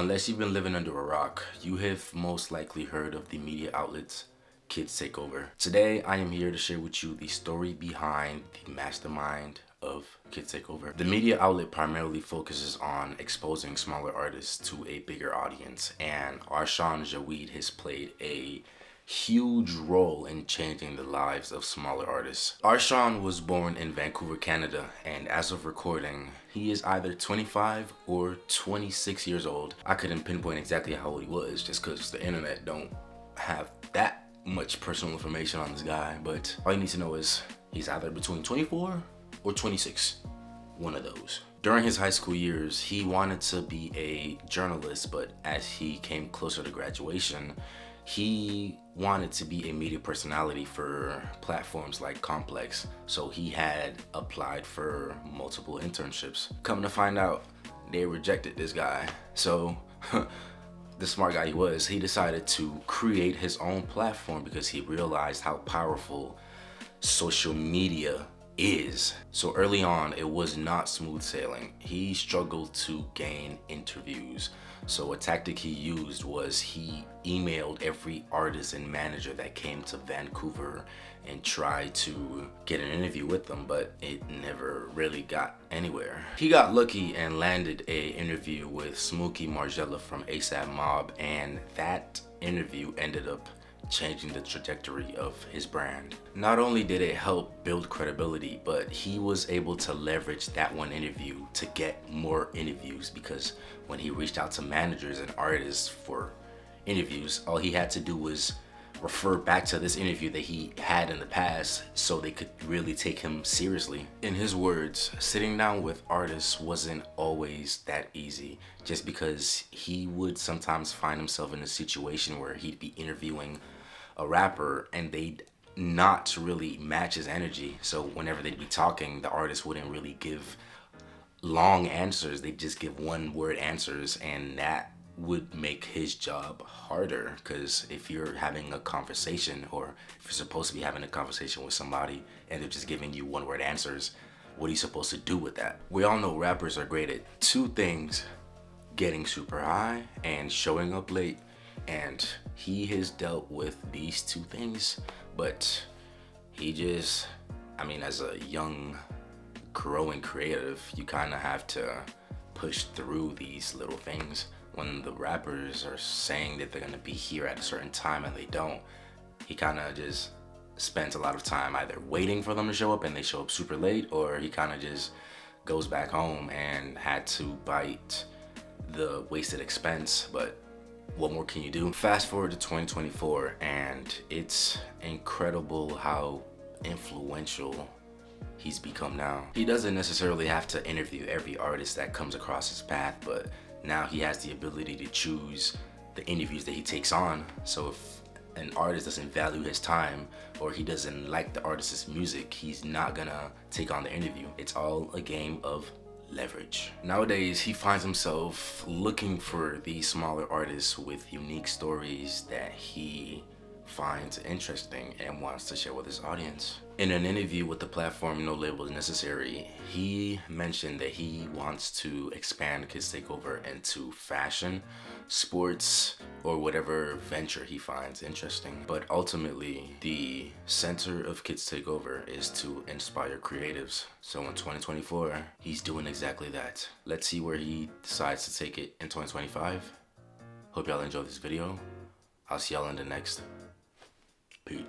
Unless you've been living under a rock, you have most likely heard of the media outlets Kids Take Over. Today, I am here to share with you the story behind the mastermind of Kids Take Over. The media outlet primarily focuses on exposing smaller artists to a bigger audience, and Arshan Jawaid has played a huge role in changing the lives of smaller artists. Arshan was born in Vancouver, Canada, and as of recording, he is either 25 or 26 years old. I couldn't pinpoint exactly how old he was just because the internet don't have that much personal information on this guy, but all you need to know is he's either between 24 or 26, one of those. During his high school years, he wanted to be a journalist, but as he came closer to graduation, he wanted to be a media personality for platforms like Complex, so he had applied for multiple internships. Come to find out, they rejected this guy. So the smart guy he was, he decided to create his own platform because he realized how powerful social media is. So early on, it was not smooth sailing. He struggled to gain interviews. So a tactic he used was he emailed every artist and manager that came to Vancouver and tried to get an interview with them, but it never really got anywhere. He got lucky and landed an interview with Smokey Margella from ASAP Mob, and that interview ended up changing the trajectory of his brand. Not only did it help build credibility, but he was able to leverage that one interview to get more interviews, because when he reached out to managers and artists for interviews, all he had to do was refer back to this interview that he had in the past so they could really take him seriously. In his words, sitting down with artists wasn't always that easy, just because he would sometimes find himself in a situation where he'd be interviewing a rapper and they'd not really match his energy. So whenever they'd be talking, the artist wouldn't really give long answers. They'd just give one word answers, and that would make his job harder, because if you're having a conversation, or if you're supposed to be having a conversation with somebody and they're just giving you one word answers, what are you supposed to do with that? We all know rappers are great at two things: getting super high and showing up late, and he has dealt with these two things. But he just, as a young growing creative, you kind of have to push through these little things. When the rappers are saying that they're gonna be here at a certain time and they don't, he kind of just spends a lot of time either waiting for them to show up and they show up super late, or he kind of just goes back home and had to bite the wasted expense. But what more can you do? Fast forward to 2024, and it's incredible how influential he's become now. He doesn't necessarily have to interview every artist that comes across his path, but now he has the ability to choose the interviews that he takes on. So if an artist doesn't value his time, or he doesn't like the artist's music, he's not gonna take on the interview. It's all a game of leverage. Nowadays, he finds himself looking for these smaller artists with unique stories that he finds interesting and wants to share with his audience. In an interview with the platform No Labels Necessary, he mentioned that he wants to expand Kids Take Over into fashion, sports, or whatever venture he finds interesting. But ultimately, the center of Kids Take Over is to inspire creatives. So in 2024, he's doing exactly that. Let's see where he decides to take it in 2025. Hope y'all enjoyed this video. I'll see y'all in the next. Peace.